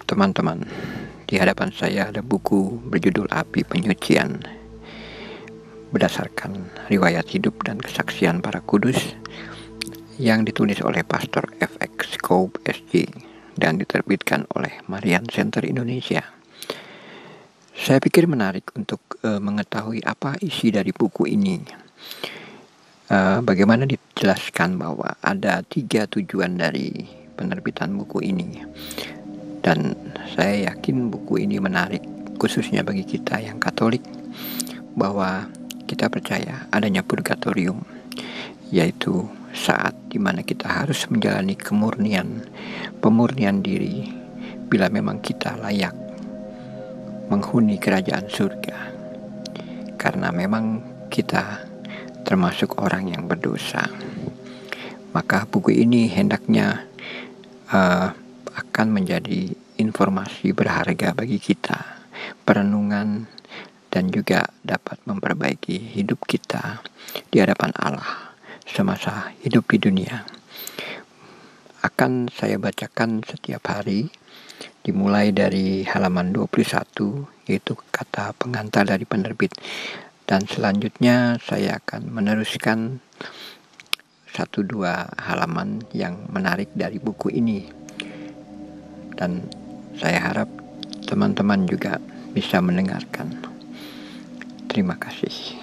Teman-teman, di hadapan saya ada buku berjudul Api Penyucian, berdasarkan riwayat hidup dan kesaksian para kudus yang ditulis oleh Pastor FX Scope SJ dan diterbitkan oleh Marian Center Indonesia. Saya pikir menarik untuk mengetahui apa isi dari buku ini. Bagaimana dijelaskan bahwa ada 3 tujuan dari penerbitan buku ini. Dan saya yakin buku ini menarik, khususnya bagi kita yang Katolik, bahwa kita percaya adanya purgatorium, yaitu saat dimana kita harus menjalani pemurnian diri, bila memang kita layak menghuni kerajaan surga, karena memang kita termasuk orang yang berdosa. Maka buku ini hendaknya akan menjadi informasi berharga bagi kita, perenungan, dan juga dapat memperbaiki hidup kita di hadapan Allah semasa hidup di dunia. Akan saya bacakan setiap hari, dimulai dari halaman 21, yaitu kata pengantar dari penerbit. Dan selanjutnya saya akan meneruskan 1-2 halaman yang menarik dari buku ini. Dan saya harap teman-teman juga bisa mendengarkan. Terima kasih.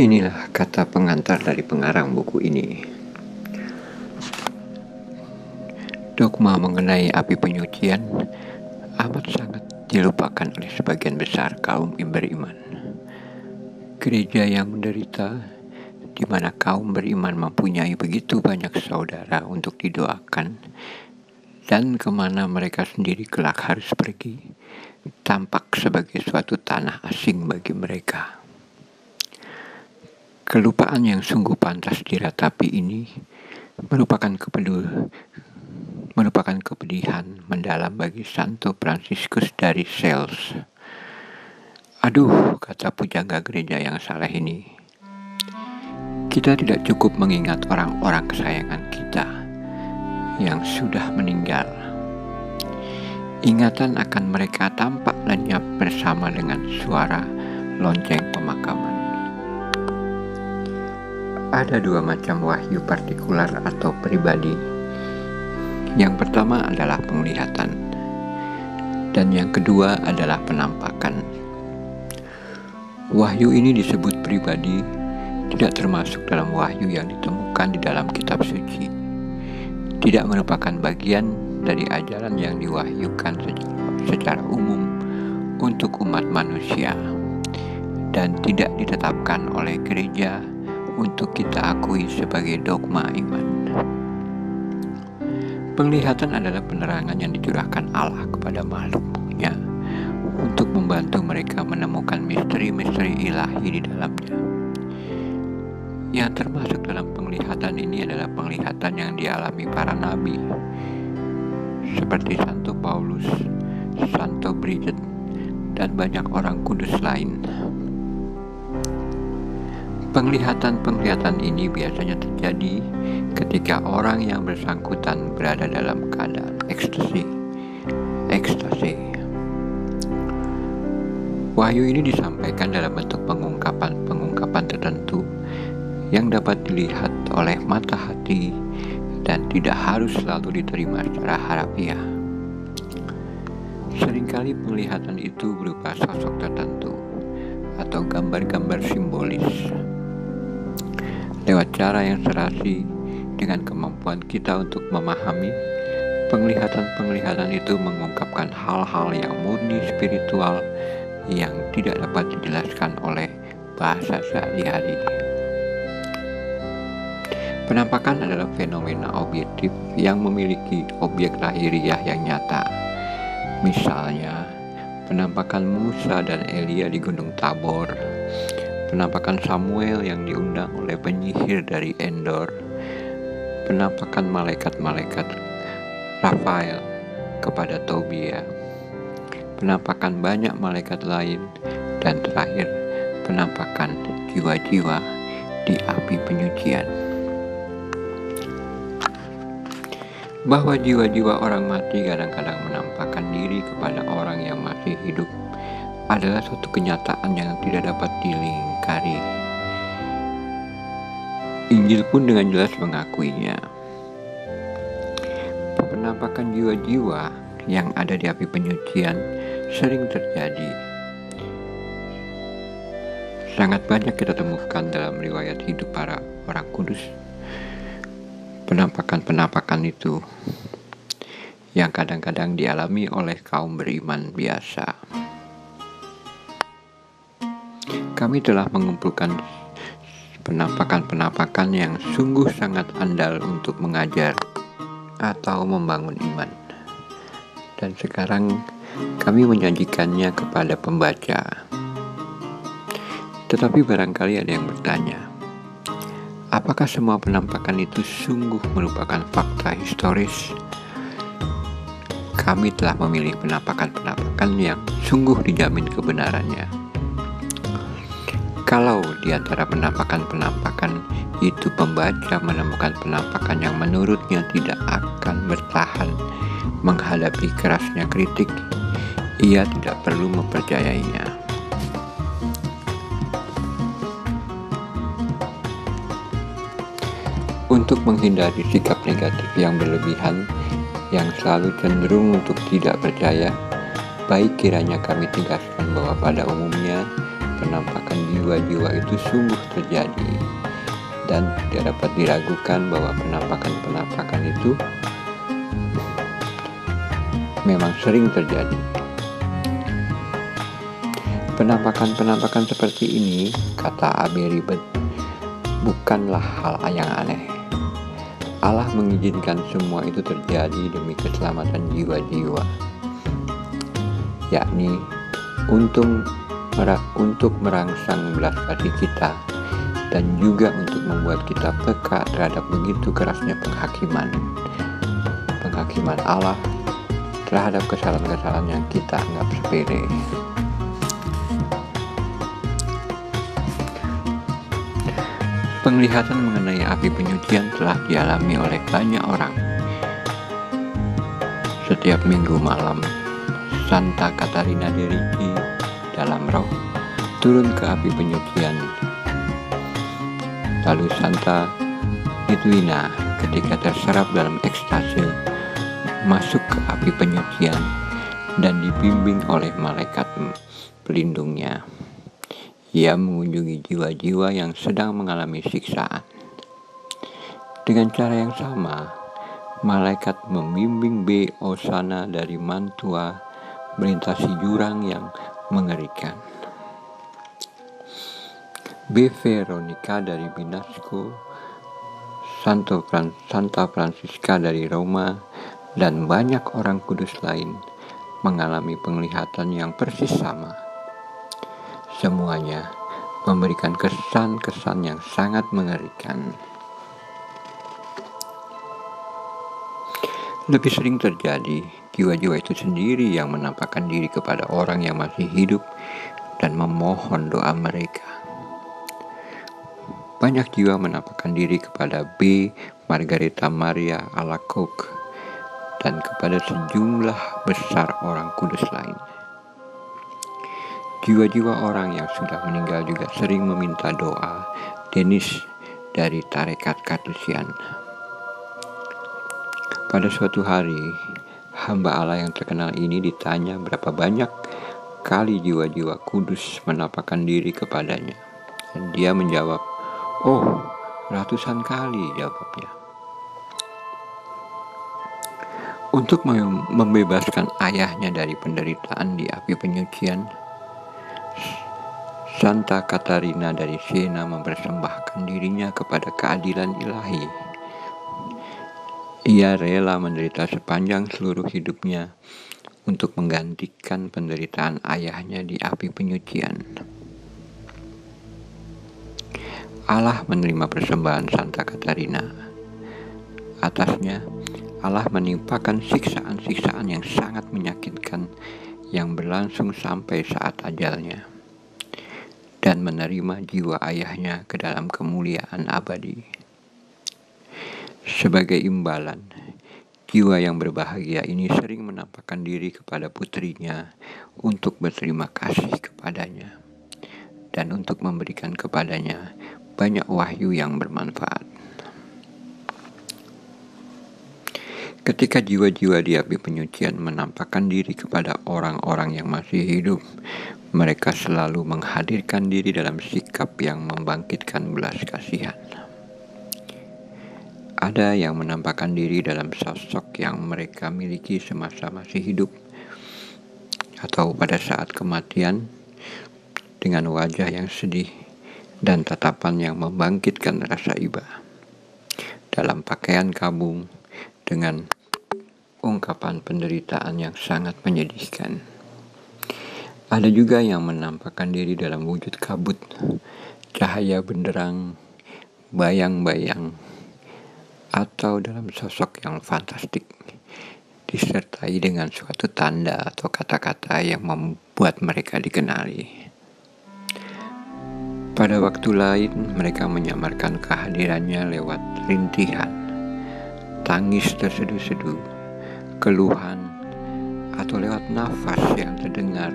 Inilah kata pengantar dari pengarang buku ini. Dogma mengenai api penyucian amat sangat dilupakan oleh sebagian besar kaum beriman. Gereja yang menderita, di mana kaum beriman mempunyai begitu banyak saudara untuk didoakan, dan kemana mereka sendiri kelak harus pergi, tampak sebagai suatu tanah asing bagi mereka. Kelupaan yang sungguh pantas diratapi ini merupakan kepedihan mendalam bagi Santo Fransiskus dari Sales. Aduh, kata pujangga gereja yang salah ini. Kita tidak cukup mengingat orang-orang kesayangan kita yang sudah meninggal. Ingatan akan mereka tampak lenyap bersama dengan suara lonceng pemakaman. Ada 2 macam wahyu partikular atau pribadi. Yang pertama adalah penglihatan, dan yang kedua adalah penampakan. Wahyu ini disebut pribadi, tidak termasuk dalam wahyu yang ditemukan di dalam kitab suci. Tidak merupakan bagian dari ajaran yang diwahyukan secara umum untuk umat manusia, dan tidak ditetapkan oleh gereja untuk kita akui sebagai dogma iman. Penglihatan adalah penerangan yang dicurahkan Allah kepada makhluk-Nya untuk membantu mereka menemukan misteri-misteri ilahi di dalamnya. Yang termasuk dalam penglihatan ini adalah penglihatan yang dialami para nabi, seperti Santo Paulus, Santo Bridget, dan banyak orang kudus lain. Penglihatan ini biasanya terjadi ketika orang yang bersangkutan berada dalam keadaan ekstasi. Wahyu ini disampaikan dalam bentuk pengungkapan tertentu yang dapat dilihat oleh mata hati dan tidak harus selalu diterima secara harfiah. Seringkali penglihatan itu berupa sosok tertentu atau gambar-gambar simbolis. Lewat cara yang serasi dengan kemampuan kita untuk memahami, penglihatan itu mengungkapkan hal-hal yang murni spiritual yang tidak dapat dijelaskan oleh bahasa sehari-hari. Penampakan adalah fenomena objektif yang memiliki objek lahiriah yang nyata. Misalnya, penampakan Musa dan Elia di Gunung Tabor, penampakan Samuel yang diundang oleh penyihir dari Endor, penampakan malaikat-malaikat Rafael kepada Tobia, penampakan banyak malaikat lain, dan terakhir penampakan jiwa-jiwa di api penyucian. bahwa jiwa-jiwa orang mati kadang-kadang menampakkan diri kepada orang yang masih hidup adalah suatu kenyataan yang tidak dapat dilingkari. Injil pun dengan jelas mengakuinya. Penampakan jiwa-jiwa yang ada di api penyucian sering terjadi. Sangat banyak kita temukan dalam riwayat hidup para orang kudus. Penampakan-penampakan itu yang kadang-kadang dialami oleh kaum beriman biasa. Kami telah mengumpulkan penampakan-penampakan yang sungguh sangat andal untuk mengajar atau membangun iman. Dan sekarang kami menyajikannya kepada pembaca. Tetapi barangkali ada yang bertanya, apakah semua penampakan itu sungguh merupakan fakta historis? Kami telah memilih penampakan-penampakan yang sungguh dijamin kebenarannya. Kalau di antara penampakan-penampakan itu pembaca menemukan penampakan yang menurutnya tidak akan bertahan menghadapi kerasnya kritik, ia tidak perlu mempercayainya. Untuk menghindari sikap negatif yang berlebihan yang selalu cenderung untuk tidak percaya, baik kiranya kami tegaskan bahwa pada umumnya penampakan jiwa-jiwa itu sungguh terjadi dan tidak dapat diragukan bahwa penampakan-penampakan itu memang sering terjadi. Penampakan-penampakan seperti ini, kata A.B. Ribet, bukanlah hal yang aneh. Allah mengizinkan semua itu terjadi demi keselamatan jiwa-jiwa, yakni untuk merangsang belas kasih kita dan juga untuk membuat kita peka terhadap begitu kerasnya penghakiman Allah terhadap kesalahan-kesalahan yang kita anggap sepele. Penglihatan mengenai api penyucian telah dialami oleh banyak orang. Setiap minggu malam, Santa Katarina de' Ricci dalam roh turun ke api penyucian. Lalu Santa Litwina ketika terserap dalam ekstase masuk ke api penyucian dan dibimbing oleh malaikat pelindungnya. Ia mengunjungi jiwa-jiwa yang sedang mengalami siksaan. Dengan cara yang sama, malaikat membimbing B. Osana dari Mantua melintasi jurang yang mengerikan. B. Veronica dari Binasco, Santa Francisca dari Roma, dan banyak orang kudus lain mengalami penglihatan yang persis sama. Semuanya memberikan kesan-kesan yang sangat mengerikan. Lebih sering terjadi, jiwa-jiwa itu sendiri yang menampakkan diri kepada orang yang masih hidup dan memohon doa mereka. Banyak jiwa menampakkan diri kepada B. Margareta Maria Alacoque dan kepada sejumlah besar orang kudus lain. Jiwa-jiwa orang yang sudah meninggal juga sering meminta doa Denis dari tarekat Kartusian. Pada suatu hari, hamba Allah yang terkenal ini ditanya berapa banyak kali jiwa-jiwa kudus menampakkan diri kepadanya. Dan dia menjawab, "Oh, ratusan kali," jawabnya. Untuk membebaskan ayahnya dari penderitaan di api penyucian, Santa Katarina dari Siena mempersembahkan dirinya kepada keadilan ilahi. Ia rela menderita sepanjang seluruh hidupnya untuk menggantikan penderitaan ayahnya di api penyucian. Allah menerima persembahan Santa Katarina. Atasnya, Allah menimpakan siksaan-siksaan yang sangat menyakitkan yang berlangsung sampai saat ajalnya, dan menerima jiwa ayahnya ke dalam kemuliaan abadi. Sebagai imbalan, Jiwa yang berbahagia ini sering menampakkan diri kepada putrinya untuk berterima kasih kepadanya dan untuk memberikan kepadanya banyak wahyu yang bermanfaat. Ketika jiwa-jiwa di api penyucian menampakkan diri kepada orang-orang yang masih hidup, mereka selalu menghadirkan diri dalam sikap yang membangkitkan belas kasihan. Ada yang menampakkan diri dalam sosok yang mereka miliki semasa masih hidup atau pada saat kematian dengan wajah yang sedih dan tatapan yang membangkitkan rasa iba. Dalam pakaian kabung dengan ungkapan penderitaan yang sangat menyedihkan. Ada juga yang menampakkan diri dalam wujud kabut, cahaya benderang, bayang-bayang, atau dalam sosok yang fantastik, disertai dengan suatu tanda atau kata-kata yang membuat mereka dikenali. Pada waktu lain, mereka menyamarkan kehadirannya lewat rintihan, tangis terseduh-seduh, keluhan, atau lewat nafas yang terdengar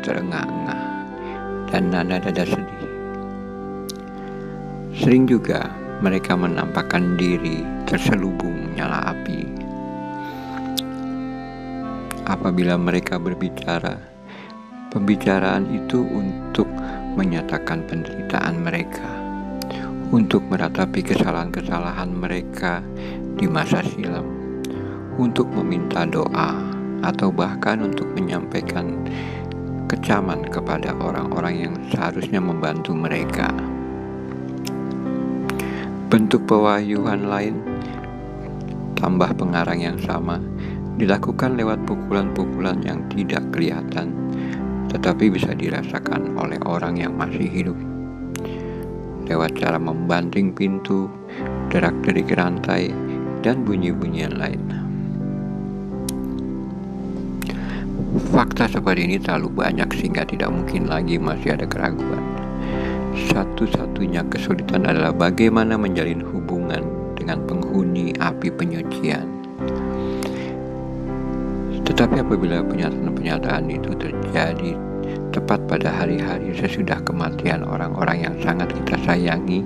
terengah-engah, dan nada dada sedih. Sering juga mereka menampakkan diri terselubung nyala api. Apabila mereka berbicara, pembicaraan itu untuk menyatakan penderitaan mereka, untuk meratapi kesalahan-kesalahan mereka di masa silam, untuk meminta doa, atau bahkan untuk menyampaikan kecaman kepada orang-orang yang seharusnya membantu mereka. Bentuk pewahyuan lain, tambah pengarang yang sama, dilakukan lewat pukulan-pukulan yang tidak kelihatan, tetapi bisa dirasakan oleh orang yang masih hidup. Lewat cara membanting pintu, derak-derik rantai, dan bunyi-bunyian lain. Fakta seperti ini terlalu banyak sehingga tidak mungkin lagi masih ada keraguan. Satu-satunya kesulitan adalah bagaimana menjalin hubungan dengan penghuni api penyucian. Tetapi apabila pernyataan-pernyataan itu terjadi tepat pada hari-hari sesudah kematian orang-orang yang sangat kita sayangi,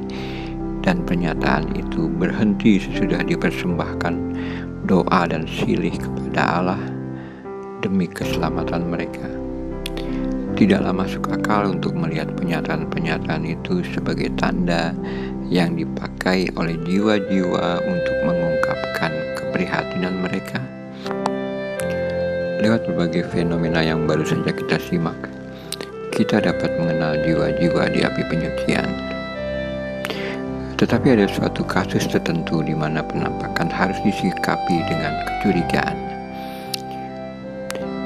dan pernyataan itu berhenti sesudah dipersembahkan doa dan silih kepada Allah demi keselamatan mereka, tidaklah masuk akal untuk melihat pernyataan-pernyataan itu sebagai tanda yang dipakai oleh jiwa-jiwa untuk mengungkapkan keprihatinan mereka. Lewat berbagai fenomena yang baru saja kita simak, kita dapat mengenal jiwa-jiwa di api penyucian. Tetapi ada suatu kasus tertentu di mana penampakan harus disikapi dengan kecurigaan.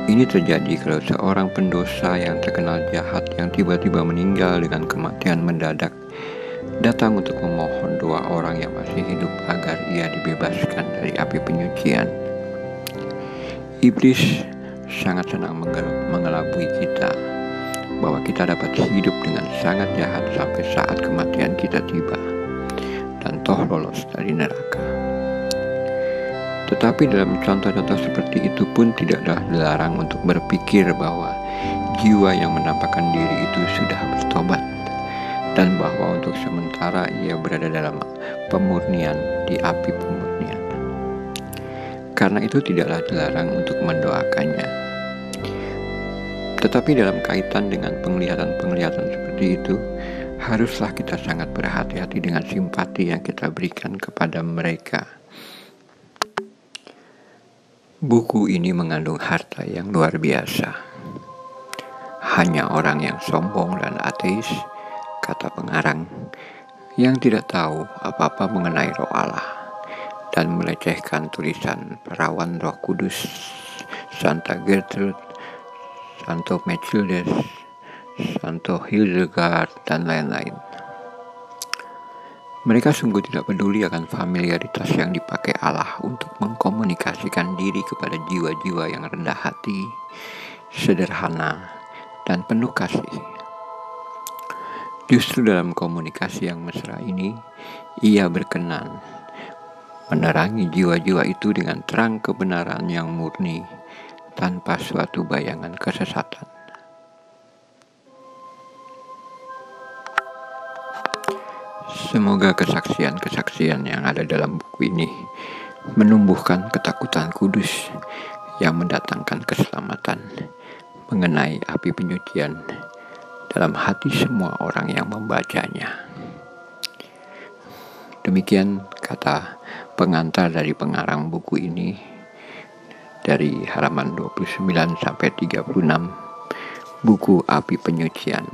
Ini terjadi kalau seorang pendosa yang terkenal jahat yang tiba-tiba meninggal dengan kematian mendadak datang untuk memohon doa orang yang masih hidup agar ia dibebaskan dari api penyucian. Iblis sangat senang mengelabui kita bahwa kita dapat hidup dengan sangat jahat sampai saat kematian kita tiba dan toh lolos dari neraka. Tetapi dalam contoh-contoh seperti itu pun tidaklah dilarang untuk berpikir bahwa jiwa yang menampakkan diri itu sudah bertobat dan bahwa untuk sementara ia berada dalam pemurnian di api pemurnian. Karena itu tidaklah dilarang untuk mendoakannya. Tetapi dalam kaitan dengan penglihatan-penglihatan seperti itu, haruslah kita sangat berhati-hati dengan simpati yang kita berikan kepada mereka. Buku ini mengandung harta yang luar biasa. Hanya orang yang sombong dan ateis, kata pengarang, yang tidak tahu apa-apa mengenai Roh Allah dan melecehkan tulisan perawan Roh Kudus, Santa Gertrude, Santo Mechildes, Santo Hildegard, dan lain-lain. Mereka sungguh tidak peduli akan familiaritas yang dipakai Allah untuk mengkomunikasikan diri kepada jiwa-jiwa yang rendah hati, sederhana, dan penuh kasih. Justru dalam komunikasi yang mesra ini, ia berkenan menerangi jiwa-jiwa itu dengan terang kebenaran yang murni, tanpa suatu bayangan kesesatan. Semoga kesaksian-kesaksian yang ada dalam buku ini menumbuhkan ketakutan kudus yang mendatangkan keselamatan mengenai api penyucian dalam hati semua orang yang membacanya. Demikian kata pengantar dari pengarang buku ini dari halaman 29 sampai 36, buku Api Penyucian.